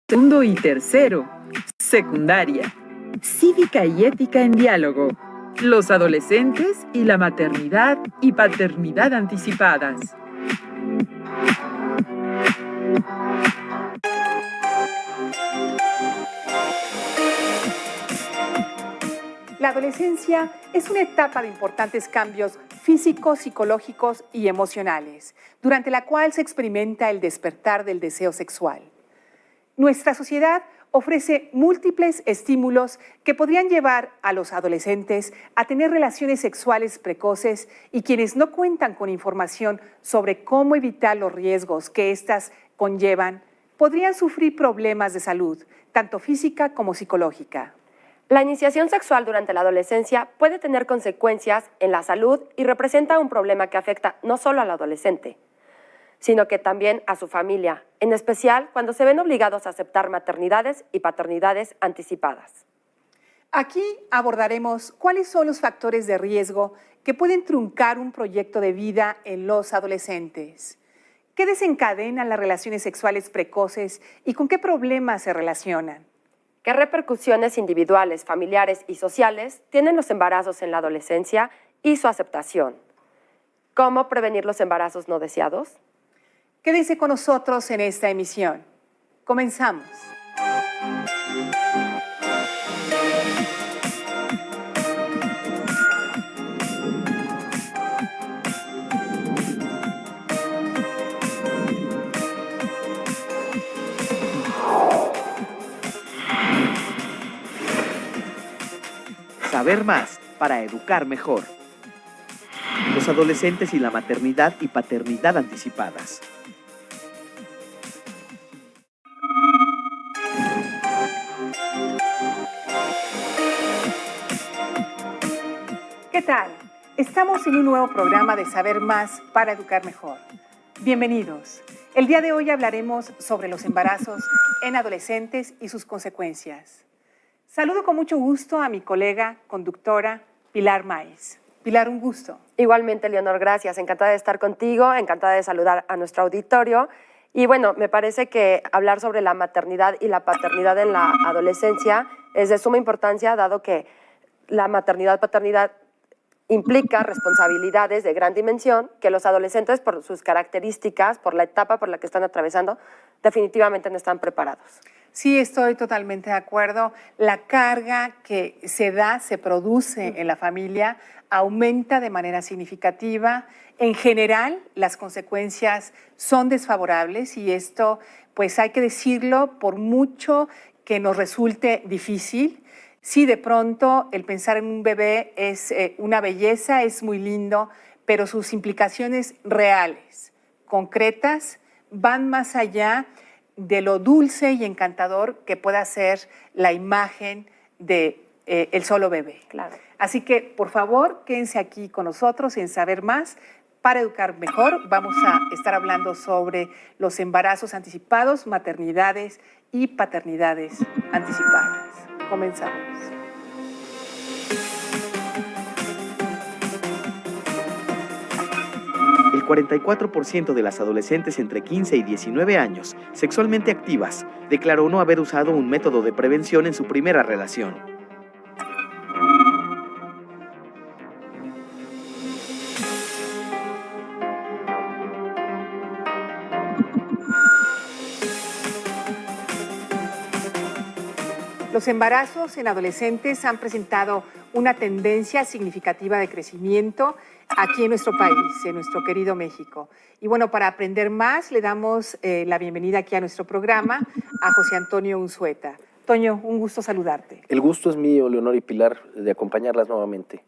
Segundo y tercero, secundaria, cívica y ética en diálogo, los adolescentes y la maternidad y paternidad anticipadas. La adolescencia es una etapa de importantes cambios físicos, psicológicos y emocionales, durante la cual se experimenta el despertar del deseo sexual. Nuestra sociedad ofrece múltiples estímulos que podrían llevar a los adolescentes a tener relaciones sexuales precoces y quienes no cuentan con información sobre cómo evitar los riesgos que éstas conllevan, podrían sufrir problemas de salud, tanto física como psicológica. La iniciación sexual durante la adolescencia puede tener consecuencias en la salud y representa un problema que afecta no solo al adolescente, sino que también a su familia, en especial cuando se ven obligados a aceptar maternidades y paternidades anticipadas. Aquí abordaremos cuáles son los factores de riesgo que pueden truncar un proyecto de vida en los adolescentes. ¿Qué desencadenan las relaciones sexuales precoces y con qué problemas se relacionan? ¿Qué repercusiones individuales, familiares y sociales tienen los embarazos en la adolescencia y su aceptación? ¿Cómo prevenir los embarazos no deseados? Quédense con nosotros en esta emisión. Comenzamos. Saber más para educar mejor. Los adolescentes y la maternidad y paternidad anticipadas. ¿Qué tal? Estamos en un nuevo programa de Saber Más para Educar Mejor. Bienvenidos. El día de hoy hablaremos sobre los embarazos en adolescentes y sus consecuencias. Saludo con mucho gusto a mi colega, conductora, Pilar Maíz. Pilar, un gusto. Igualmente, Leonor, gracias. Encantada de estar contigo, encantada de saludar a nuestro auditorio. Y bueno, me parece que hablar sobre la maternidad y la paternidad en la adolescencia es de suma importancia, dado que la maternidad-paternidad implica responsabilidades de gran dimensión que los adolescentes, por sus características, por la etapa por la que están atravesando, definitivamente no están preparados. Sí, estoy totalmente de acuerdo. La carga que se produce en la familia aumenta de manera significativa. En general, las consecuencias son desfavorables y esto, pues hay que decirlo, por mucho que nos resulte difícil. Sí, de pronto el pensar en un bebé es una belleza, es muy lindo, pero sus implicaciones reales, concretas, van más allá de lo dulce y encantador que pueda ser la imagen de el solo bebé. Claro. Así que, por favor, quédense aquí con nosotros en Saber Más para Educar Mejor. Vamos a estar hablando sobre los embarazos anticipados, maternidades y paternidades anticipadas. Comenzamos. El 44% de las adolescentes entre 15 y 19 años, sexualmente activas, declaró no haber usado un método de prevención en su primera relación. Los embarazos en adolescentes han presentado una tendencia significativa de crecimiento aquí en nuestro país, en nuestro querido México. Y bueno, para aprender más, le damos la bienvenida aquí a nuestro programa a José Antonio Unzueta. Toño, un gusto saludarte. El gusto es mío, Leonor y Pilar, de acompañarlas nuevamente.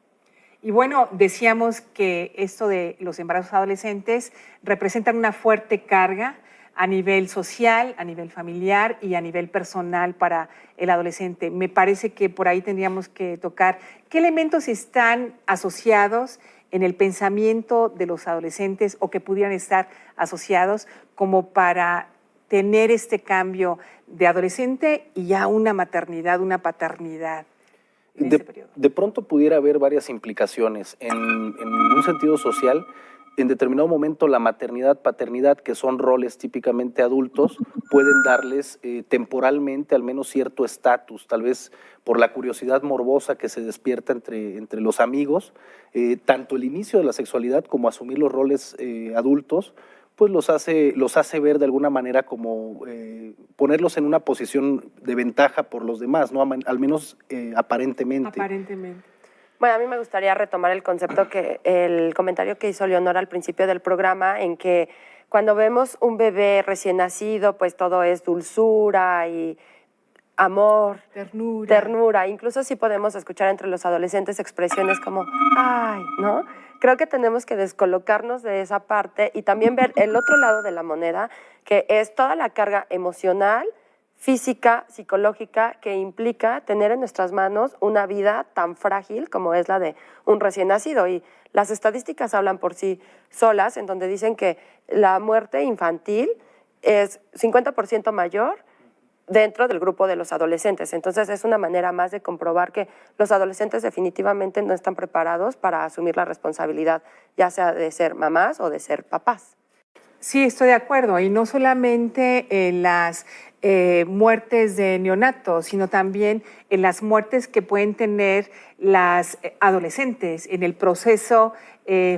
Y bueno, decíamos que esto de los embarazos adolescentes representan una fuerte carga a nivel social, a nivel familiar y a nivel personal para el adolescente. Me parece que por ahí tendríamos que tocar qué elementos están asociados en el pensamiento de los adolescentes o que pudieran estar asociados como para tener este cambio de adolescente y ya una maternidad, una paternidad. De pronto pudiera haber varias implicaciones. En un sentido social, en determinado momento la maternidad, paternidad, que son roles típicamente adultos, pueden darles temporalmente al menos cierto estatus, tal vez por la curiosidad morbosa que se despierta entre los amigos, tanto el inicio de la sexualidad como asumir los roles adultos, pues los hace ver de alguna manera como ponerlos en una posición de ventaja por los demás, ¿no? Al menos aparentemente. Aparentemente. Bueno, a mí me gustaría retomar el comentario que hizo Leonora al principio del programa, en que cuando vemos un bebé recién nacido, pues todo es dulzura y amor, ternura. Incluso sí podemos escuchar entre los adolescentes expresiones como, ay, ¿no? Creo que tenemos que descolocarnos de esa parte y también ver el otro lado de la moneda, que es toda la carga emocional, física, psicológica, que implica tener en nuestras manos una vida tan frágil como es la de un recién nacido. Y las estadísticas hablan por sí solas, en donde dicen que la muerte infantil es 50% mayor dentro del grupo de los adolescentes. Entonces es una manera más de comprobar que los adolescentes definitivamente no están preparados para asumir la responsabilidad, ya sea de ser mamás o de ser papás. Sí, estoy de acuerdo. Y no solamente en las muertes de neonatos, sino también en las muertes que pueden tener las adolescentes en el proceso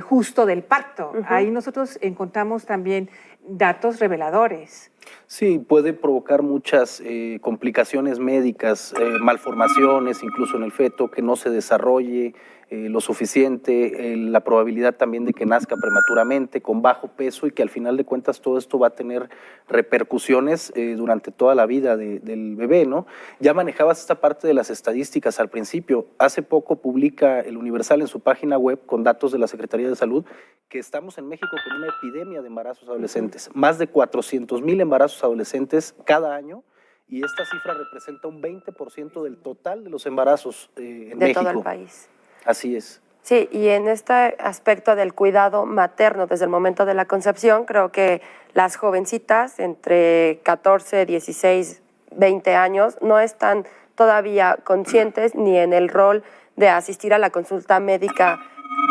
justo del parto. Ahí nosotros encontramos también datos reveladores. Sí, puede provocar muchas complicaciones médicas, malformaciones incluso en el feto, que no se desarrolle lo suficiente, la probabilidad también de que nazca prematuramente, con bajo peso, y que al final de cuentas todo esto va a tener repercusiones durante toda la vida del bebé, ¿no? Ya manejabas esta parte de las estadísticas al principio. Hace poco publica El Universal en su página web, con datos de la Secretaría de Salud, que estamos en México con una epidemia de embarazos adolescentes. Más de 400,000 embarazos adolescentes cada año, y esta cifra representa un 20% del total de los embarazos en México. De todo el país. Así es. Sí, y en este aspecto del cuidado materno desde el momento de la concepción, creo que las jovencitas entre 14, 16, 20 años no están todavía conscientes ni en el rol de asistir a la consulta médica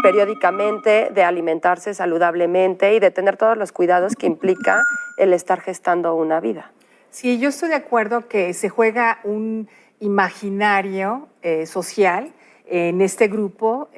periódicamente, de alimentarse saludablemente y de tener todos los cuidados que implica el estar gestando una vida. Sí, yo estoy de acuerdo que se juega un imaginario social en este grupo,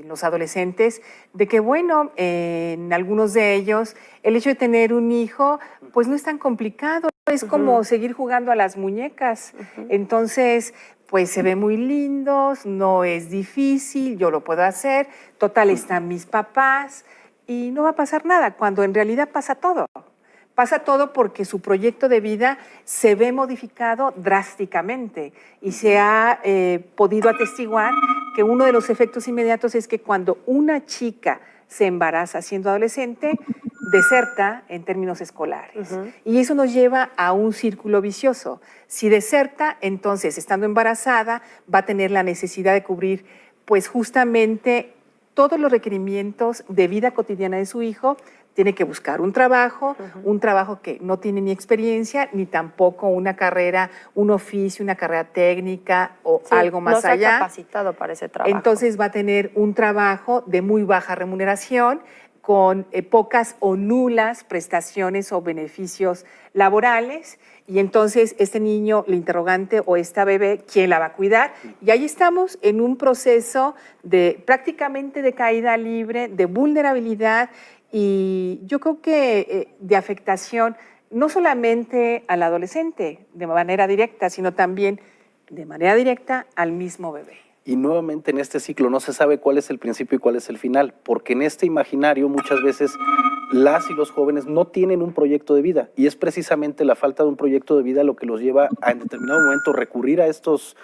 los adolescentes, de que, bueno, en algunos de ellos el hecho de tener un hijo pues no es tan complicado, es como seguir jugando a las muñecas. Entonces, pues se ven muy lindos, no es difícil, yo lo puedo hacer, total están mis papás y no va a pasar nada, cuando en realidad pasa todo. Pasa todo porque su proyecto de vida se ve modificado drásticamente y se ha podido atestiguar que uno de los efectos inmediatos es que cuando una chica se embaraza siendo adolescente, deserta en términos escolares. Y eso nos lleva a un círculo vicioso. Si deserta, entonces, estando embarazada, va a tener la necesidad de cubrir, pues justamente todos los requerimientos de vida cotidiana de su hijo. Tiene que buscar un trabajo que no tiene ni experiencia, ni tampoco una carrera, un oficio, una carrera técnica o algo más allá. No está capacitado para ese trabajo. Entonces va a tener un trabajo de muy baja remuneración, con pocas o nulas prestaciones o beneficios laborales, y entonces este niño, el interrogante o esta bebé, ¿quién la va a cuidar? Y ahí estamos en un proceso de prácticamente de caída libre, de vulnerabilidad, y yo creo que de afectación no solamente al adolescente de manera directa, sino también de manera directa al mismo bebé. Y nuevamente en este ciclo no se sabe cuál es el principio y cuál es el final, porque en este imaginario muchas veces las y los jóvenes no tienen un proyecto de vida, y es precisamente la falta de un proyecto de vida lo que los lleva a en determinado momento recurrir a estos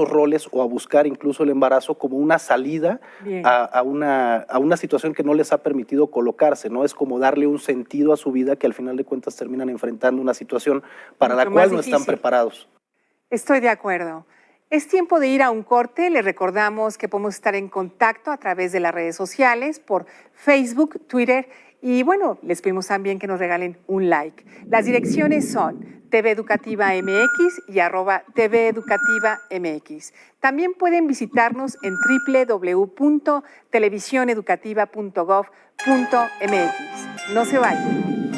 roles o a buscar incluso el embarazo como una salida a una situación que no les ha permitido colocarse, ¿no? Es como darle un sentido a su vida, que al final de cuentas terminan enfrentando una situación para la cual no están preparados. Estoy de acuerdo. Es tiempo de ir a un corte. Les recordamos que podemos estar en contacto a través de las redes sociales, por Facebook, Twitter, y bueno, les pedimos también que nos regalen un like. Las direcciones son TV Educativa MX y @TV Educativa MX. También pueden visitarnos en www.televisioneducativa.gov.mx. No se vayan.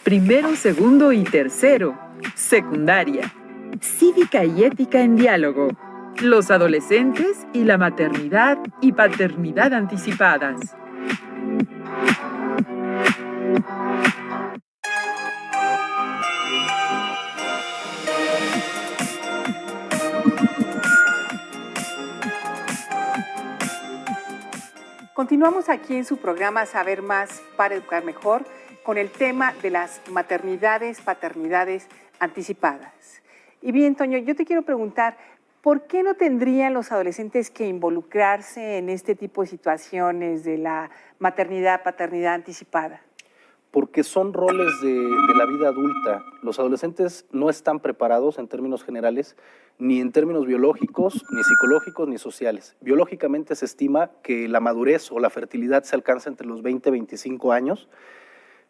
Primero, segundo y tercero. Secundaria. Cívica y ética en diálogo. Los adolescentes y la maternidad y paternidad anticipadas. Continuamos aquí en su programa Saber Más para Educar Mejor con el tema de las maternidades, paternidades anticipadas. Y bien, Toño, yo te quiero preguntar, ¿por qué no tendrían los adolescentes que involucrarse en este tipo de situaciones de la maternidad, paternidad anticipada? Porque son roles de la vida adulta. Los adolescentes no están preparados en términos generales, ni en términos biológicos, ni psicológicos, ni sociales. Biológicamente se estima que la madurez o la fertilidad se alcanza entre los 20 y 25 años.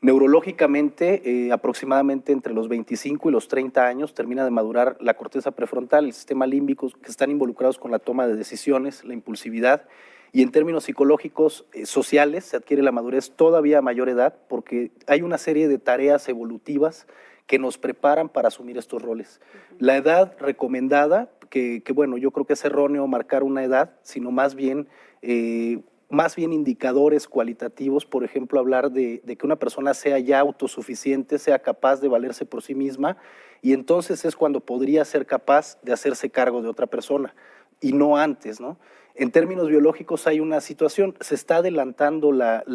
Neurológicamente, aproximadamente entre los 25 y los 30 años termina de madurar la corteza prefrontal, el sistema límbico, que están involucrados con la toma de decisiones, la impulsividad, y en términos psicológicos, sociales, se adquiere la madurez todavía a mayor edad porque hay una serie de tareas evolutivas que nos preparan para asumir estos roles. La edad recomendada, que bueno, yo creo que es erróneo marcar una edad, sino más bien indicadores cualitativos, por ejemplo, hablar de que una persona sea ya autosuficiente, sea capaz de valerse por sí misma, y entonces es cuando podría ser capaz de hacerse cargo de otra persona, y no antes, ¿no? En términos biológicos hay una situación, se está adelantando la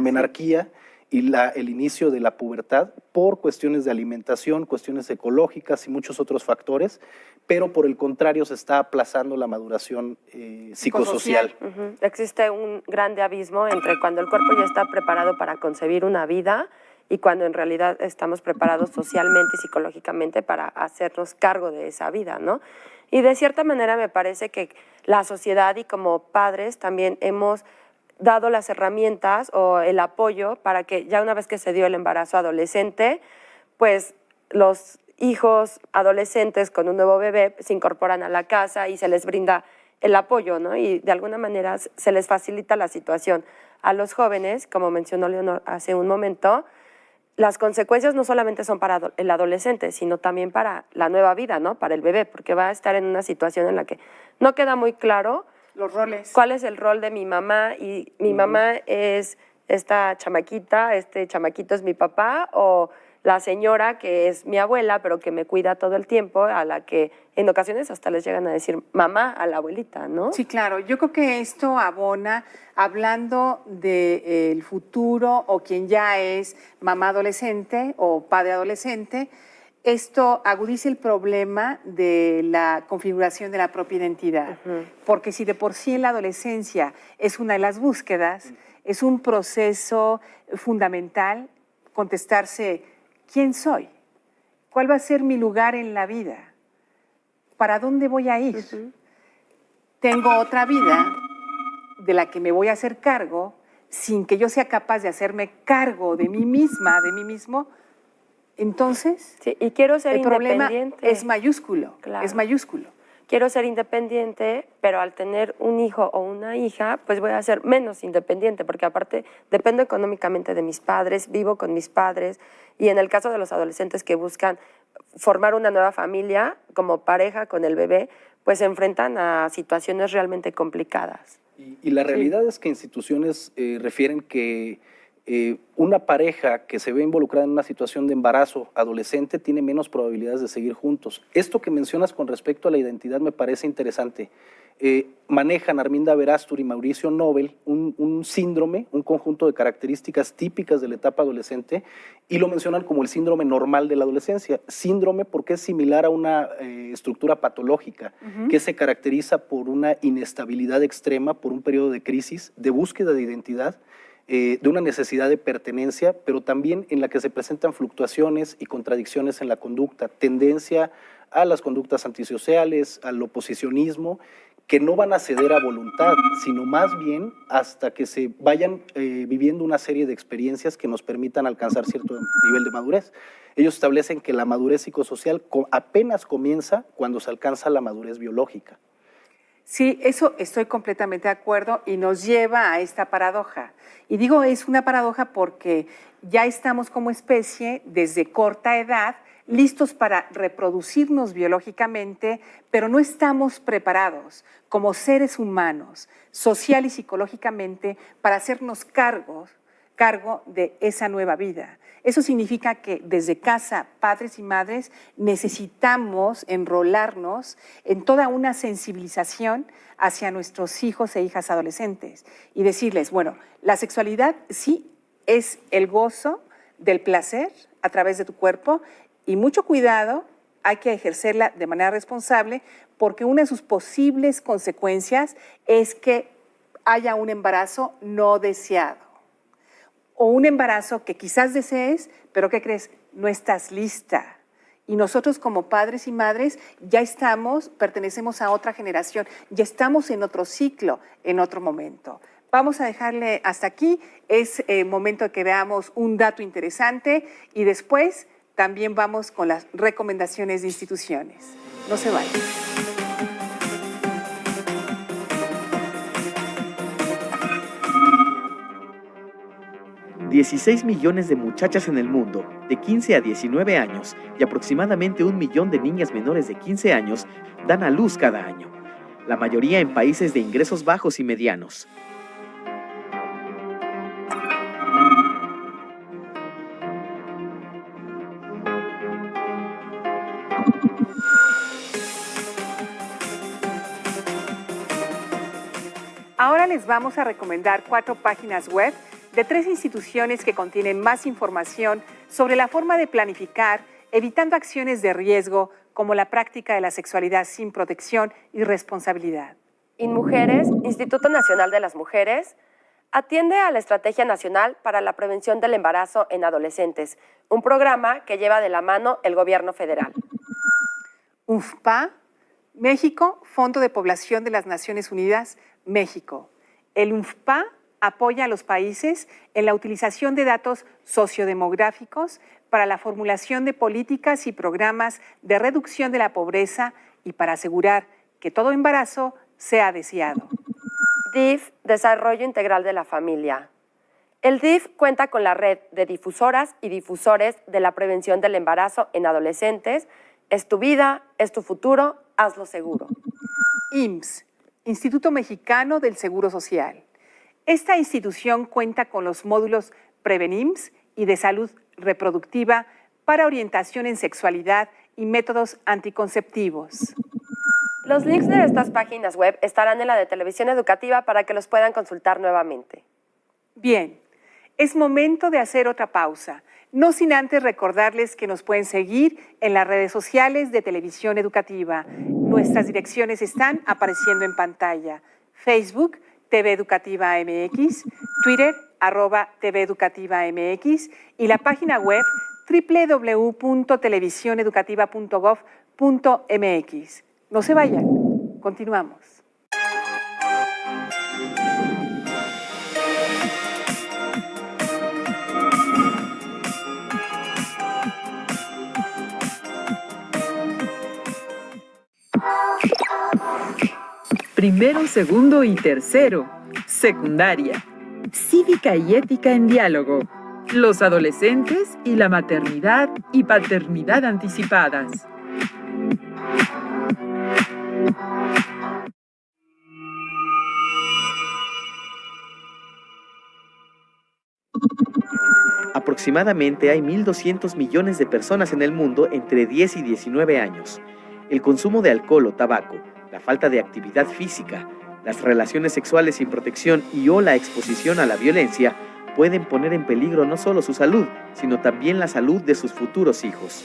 menarquía y el inicio de la pubertad por cuestiones de alimentación, cuestiones ecológicas y muchos otros factores, pero por el contrario se está aplazando la maduración psicosocial. Existe un grande abismo entre cuando el cuerpo ya está preparado para concebir una vida y cuando en realidad estamos preparados socialmente y psicológicamente para hacernos cargo de esa vida, ¿no? Y de cierta manera me parece que la sociedad y como padres también hemos dado las herramientas o el apoyo para que ya una vez que se dio el embarazo adolescente, pues los hijos adolescentes con un nuevo bebé se incorporan a la casa y se les brinda el apoyo, ¿no? Y de alguna manera se les facilita la situación. A los jóvenes, como mencionó Leonor hace un momento, las consecuencias no solamente son para el adolescente, sino también para la nueva vida, ¿no? Para el bebé, porque va a estar en una situación en la que no queda muy claro los roles. ¿Cuál es el rol de mi mamá? Y mi mamá es esta chamaquita, este chamaquito es mi papá, o la señora que es mi abuela, pero que me cuida todo el tiempo, a la que en ocasiones hasta les llegan a decir mamá a la abuelita, ¿no? Sí, claro. Yo creo que esto abona, hablando del futuro o quien ya es mamá adolescente o padre adolescente, esto agudiza el problema de la configuración de la propia identidad. Porque si de por sí en la adolescencia es una de las búsquedas, es un proceso fundamental contestarse, ¿quién soy? ¿Cuál va a ser mi lugar en la vida? ¿Para dónde voy a ir? Tengo otra vida de la que me voy a hacer cargo sin que yo sea capaz de hacerme cargo de mí misma, de mí mismo. Entonces, sí, y quiero ser el problema independiente. es mayúsculo, Claro. es mayúsculo. Quiero ser independiente, pero al tener un hijo o una hija, pues voy a ser menos independiente, porque aparte dependo económicamente de mis padres, vivo con mis padres, y en el caso de los adolescentes que buscan formar una nueva familia como pareja con el bebé, pues se enfrentan a situaciones realmente complicadas. Y la realidad es que instituciones refieren que una pareja que se ve involucrada en una situación de embarazo adolescente tiene menos probabilidades de seguir juntos. Esto que mencionas con respecto a la identidad me parece interesante. Manejan Arminda Verástur y Mauricio Nobel un síndrome, un conjunto de características típicas de la etapa adolescente, y lo mencionan como el síndrome normal de la adolescencia. Síndrome porque es similar a una estructura patológica que se caracteriza por una inestabilidad extrema, por un periodo de crisis, de búsqueda de identidad, de una necesidad de pertenencia, pero también en la que se presentan fluctuaciones y contradicciones en la conducta, tendencia a las conductas antisociales, al oposicionismo, que no van a ceder a voluntad, sino más bien hasta que se vayan viviendo una serie de experiencias que nos permitan alcanzar cierto nivel de madurez. Ellos establecen que la madurez psicosocial apenas comienza cuando se alcanza la madurez biológica. Sí, eso estoy completamente de acuerdo y nos lleva a esta paradoja. Y digo, es una paradoja porque ya estamos como especie desde corta edad listos para reproducirnos biológicamente, pero no estamos preparados como seres humanos, social y psicológicamente, para hacernos cargo de esa nueva vida. Eso significa que desde casa, padres y madres, necesitamos enrolarnos en toda una sensibilización hacia nuestros hijos e hijas adolescentes y decirles, bueno, la sexualidad sí es el gozo del placer a través de tu cuerpo y mucho cuidado, hay que ejercerla de manera responsable porque una de sus posibles consecuencias es que haya un embarazo no deseado. O un embarazo que quizás desees, pero ¿qué crees? No estás lista. Y nosotros como padres y madres ya pertenecemos a otra generación, ya estamos en otro ciclo, en otro momento. Vamos a dejarle hasta aquí, es momento de que veamos un dato interesante y después también vamos con las recomendaciones de instituciones. No se vayan. 16 millones de muchachas en el mundo, de 15 a 19 años, y aproximadamente 1 millón de niñas menores de 15 años dan a luz cada año, la mayoría en países de ingresos bajos y medianos. Ahora les vamos a recomendar 4 páginas web de 3 instituciones que contienen más información sobre la forma de planificar, evitando acciones de riesgo como la práctica de la sexualidad sin protección y responsabilidad. InMujeres, Instituto Nacional de las Mujeres, atiende a la Estrategia Nacional para la Prevención del Embarazo en Adolescentes, un programa que lleva de la mano el Gobierno federal. UNFPA, México, Fondo de Población de las Naciones Unidas, México. El UNFPA apoya a los países en la utilización de datos sociodemográficos para la formulación de políticas y programas de reducción de la pobreza y para asegurar que todo embarazo sea deseado. DIF, Desarrollo Integral de la Familia. El DIF cuenta con la red de difusoras y difusores de la prevención del embarazo en adolescentes. Es tu vida, es tu futuro, hazlo seguro. IMSS, Instituto Mexicano del Seguro Social. Esta institución cuenta con los módulos Prevenims y de salud reproductiva para orientación en sexualidad y métodos anticonceptivos. Los links de estas páginas web estarán en la de Televisión Educativa para que los puedan consultar nuevamente. Bien, es momento de hacer otra pausa, no sin antes recordarles que nos pueden seguir en las redes sociales de Televisión Educativa. Nuestras direcciones están apareciendo en pantalla. Facebook, TV Educativa MX, Twitter, @TV Educativa MX y la página web www.televisioneducativa.gov.mx. No se vayan, continuamos. Primero, segundo y tercero. Secundaria. Cívica y ética en diálogo. Los adolescentes y la maternidad y paternidad anticipadas. Aproximadamente hay 1.200 millones de personas en el mundo entre 10 y 19 años. El consumo de alcohol o tabaco, la falta de actividad física, las relaciones sexuales sin protección o la exposición a la violencia pueden poner en peligro no solo su salud, sino también la salud de sus futuros hijos.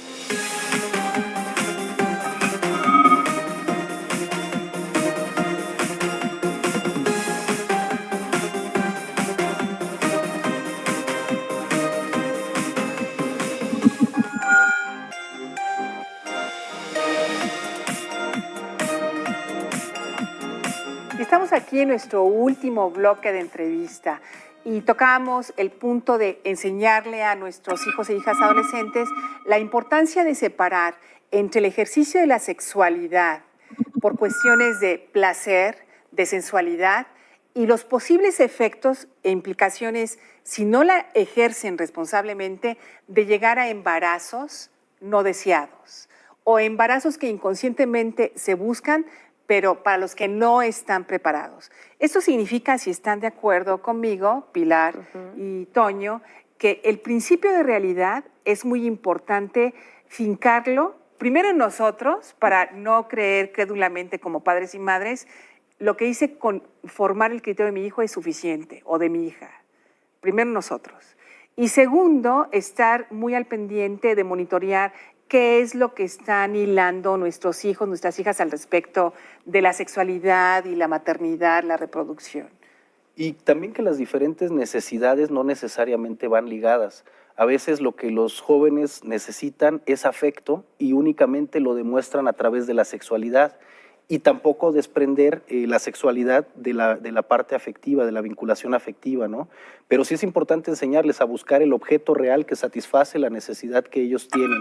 Estamos aquí en nuestro último bloque de entrevista y tocamos el punto de enseñarle a nuestros hijos e hijas adolescentes la importancia de separar entre el ejercicio de la sexualidad por cuestiones de placer, de sensualidad y los posibles efectos e implicaciones, si no la ejercen responsablemente, de llegar a embarazos no deseados o embarazos que inconscientemente se buscan, pero para los que no están preparados. Esto significa, si están de acuerdo conmigo, Pilar y Toño, que el principio de realidad es muy importante fincarlo, primero en nosotros, para no creer crédulamente como padres y madres, lo que hice con formar el criterio de mi hijo es suficiente, o de mi hija. Primero nosotros. Y segundo, estar muy al pendiente de monitorear qué es lo que están hilando nuestros hijos, nuestras hijas al respecto de la sexualidad y la maternidad, la reproducción. Y también que las diferentes necesidades no necesariamente van ligadas. A veces lo que los jóvenes necesitan es afecto y únicamente lo demuestran a través de la sexualidad. Y tampoco desprender la sexualidad de la parte afectiva, de la vinculación afectiva, ¿no? Pero sí es importante enseñarles a buscar el objeto real que satisface la necesidad que ellos tienen.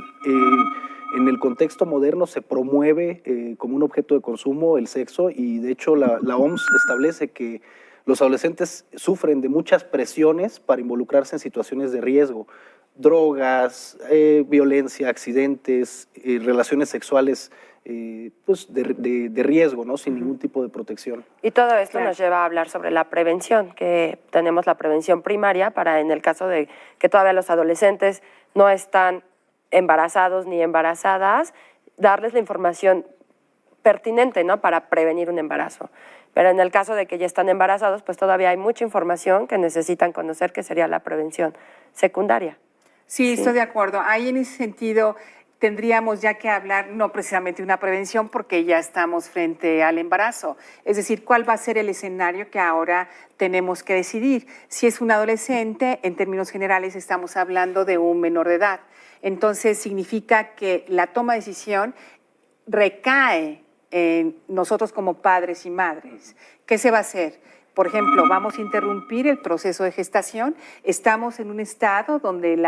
En el contexto moderno se promueve como un objeto de consumo el sexo y de hecho la OMS establece que los adolescentes sufren de muchas presiones para involucrarse en situaciones de riesgo. Drogas, violencia, accidentes, relaciones sexuales pues de riesgo, ¿no? Sin ningún tipo de protección. Y todo esto nos lleva a hablar sobre la prevención, que tenemos la prevención primaria para en el caso de que todavía los adolescentes no están embarazados ni embarazadas, darles la información pertinente, ¿no? Para prevenir un embarazo. Pero en el caso de que ya están embarazados, pues todavía hay mucha información que necesitan conocer, que sería la prevención secundaria. Sí, estoy de acuerdo. Ahí en ese sentido tendríamos ya que hablar no precisamente de una prevención porque ya estamos frente al embarazo. Es decir, ¿cuál va a ser el escenario que ahora tenemos que decidir? Si es un adolescente, en términos generales estamos hablando de un menor de edad. Entonces significa que la toma de decisión recae en nosotros como padres y madres. ¿Qué se va a hacer? Por ejemplo, vamos a interrumpir el proceso de gestación. Estamos en un estado donde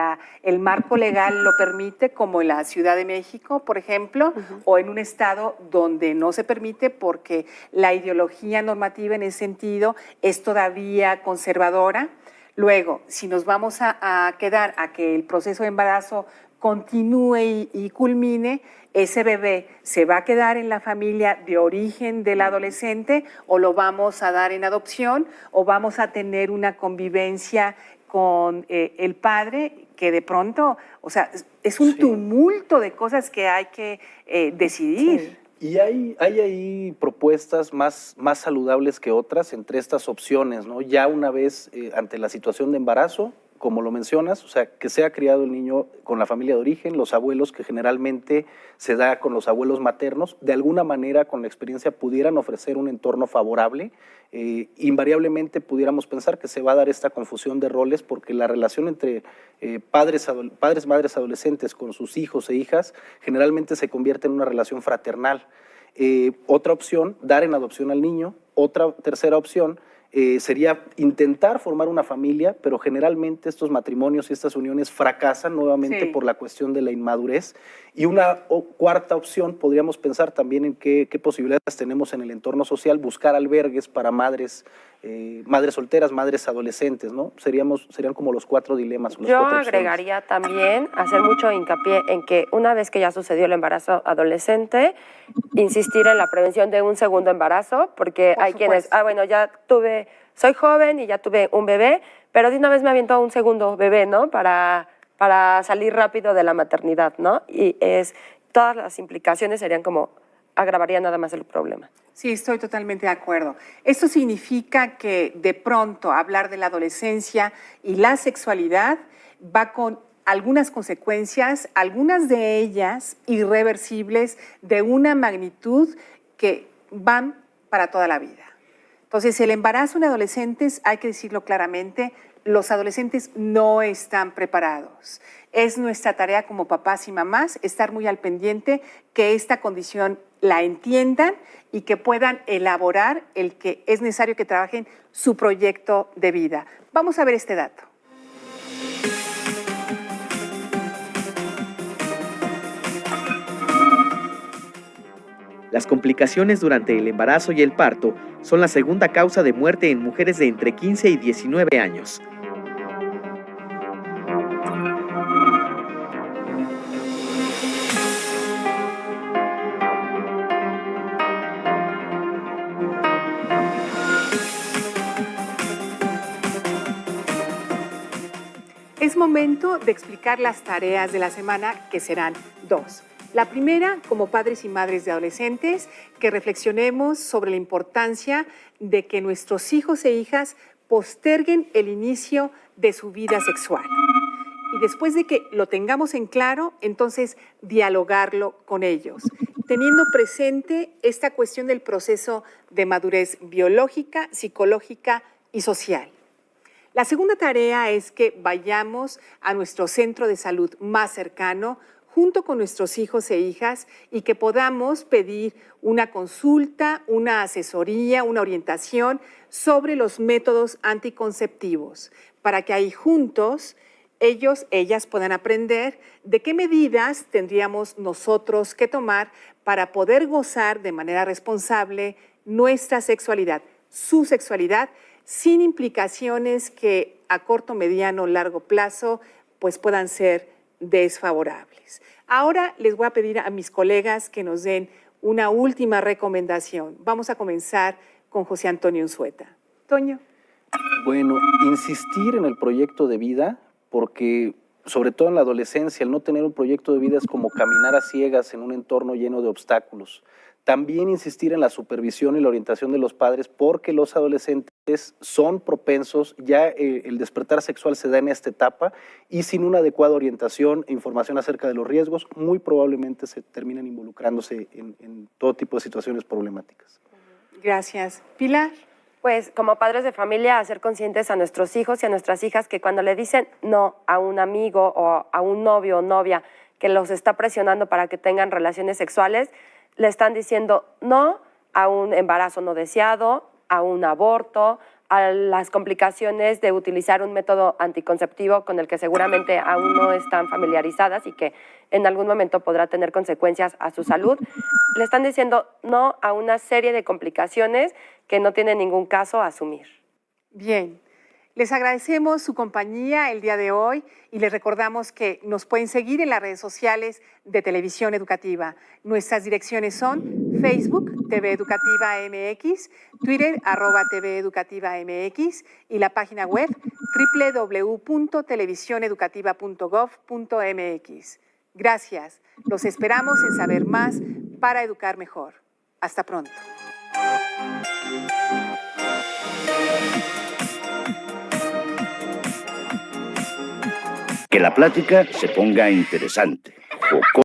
el marco legal lo permite, como en la Ciudad de México, por ejemplo, o en un estado donde no se permite porque la ideología normativa en ese sentido es todavía conservadora. Luego, si nos vamos a quedar a que el proceso de embarazo continúe y culmine, ese bebé se va a quedar en la familia de origen del adolescente o lo vamos a dar en adopción o vamos a tener una convivencia con el padre que de pronto, o sea, es un tumulto de cosas que hay que decidir. Sí. Y hay ahí propuestas más saludables que otras entre estas opciones, ¿no? Ya una vez ante la situación de embarazo, como lo mencionas, o sea, que sea criado el niño con la familia de origen, los abuelos, que generalmente se da con los abuelos maternos, de alguna manera con la experiencia pudieran ofrecer un entorno favorable. Invariablemente pudiéramos pensar que se va a dar esta confusión de roles porque la relación entre padres, madres adolescentes con sus hijos e hijas generalmente se convierte en una relación fraternal. Otra opción, dar en adopción al niño. Otra tercera opción, sería intentar formar una familia, pero generalmente estos matrimonios y estas uniones fracasan nuevamente por la cuestión de la inmadurez. Y una cuarta opción, podríamos pensar también en qué posibilidades tenemos en el entorno social, buscar albergues para madres solteras, madres adolescentes, ¿no? Serían como los 4 dilemas. Yo agregaría también, hacer mucho hincapié en que una vez que ya sucedió el embarazo adolescente, insistir en la prevención de un segundo embarazo, porque hay quienes, bueno, soy joven y ya tuve un bebé, pero de una vez me aviento a un segundo bebé, ¿no? Para salir rápido de la maternidad, ¿no? Y todas las implicaciones serían como, agravaría nada más el problema. Sí, estoy totalmente de acuerdo. Esto significa que de pronto hablar de la adolescencia y la sexualidad va con algunas consecuencias, algunas de ellas irreversibles, de una magnitud que van para toda la vida. Entonces, el embarazo en adolescentes, hay que decirlo claramente, los adolescentes no están preparados. Es nuestra tarea como papás y mamás estar muy al pendiente que esta condición la entiendan y que puedan elaborar el que es necesario que trabajen su proyecto de vida. Vamos a ver este dato. Las complicaciones durante el embarazo y el parto son la segunda causa de muerte en mujeres de entre 15 y 19 años. Es momento de explicar las tareas de la semana, que serán 2. La primera, como padres y madres de adolescentes, que reflexionemos sobre la importancia de que nuestros hijos e hijas posterguen el inicio de su vida sexual. Y después de que lo tengamos en claro, entonces dialogarlo con ellos, teniendo presente esta cuestión del proceso de madurez biológica, psicológica y social. La segunda tarea es que vayamos a nuestro centro de salud más cercano, junto con nuestros hijos e hijas, y que podamos pedir una consulta, una asesoría, una orientación sobre los métodos anticonceptivos, para que ahí juntos ellas puedan aprender de qué medidas tendríamos nosotros que tomar para poder gozar de manera responsable nuestra sexualidad, su sexualidad, sin implicaciones que a corto, mediano, largo plazo pues puedan ser desfavorables. Ahora les voy a pedir a mis colegas que nos den una última recomendación. Vamos a comenzar con José Antonio Unzueta. Toño. Bueno, insistir en el proyecto de vida, porque sobre todo en la adolescencia, el no tener un proyecto de vida es como caminar a ciegas en un entorno lleno de obstáculos. También insistir en la supervisión y la orientación de los padres, porque los adolescentes son propensos, ya el despertar sexual se da en esta etapa, y sin una adecuada orientación e información acerca de los riesgos, muy probablemente se terminan involucrándose en todo tipo de situaciones problemáticas. Gracias. Pilar. Pues como padres de familia, hacer conscientes a nuestros hijos y a nuestras hijas que cuando le dicen no a un amigo o a un novio o novia que los está presionando para que tengan relaciones sexuales, le están diciendo no a un embarazo no deseado, a un aborto, a las complicaciones de utilizar un método anticonceptivo con el que seguramente aún no están familiarizadas y que en algún momento podrá tener consecuencias a su salud. Le están diciendo no a una serie de complicaciones que no tiene ningún caso asumir. Bien. Les agradecemos su compañía el día de hoy y les recordamos que nos pueden seguir en las redes sociales de Televisión Educativa. Nuestras direcciones son Facebook, TV Educativa MX, Twitter, @TV Educativa MX y la página web www.televisioneducativa.gov.mx. Gracias. Los esperamos en Saber Más para Educar Mejor. Hasta pronto. Que la plática se ponga interesante.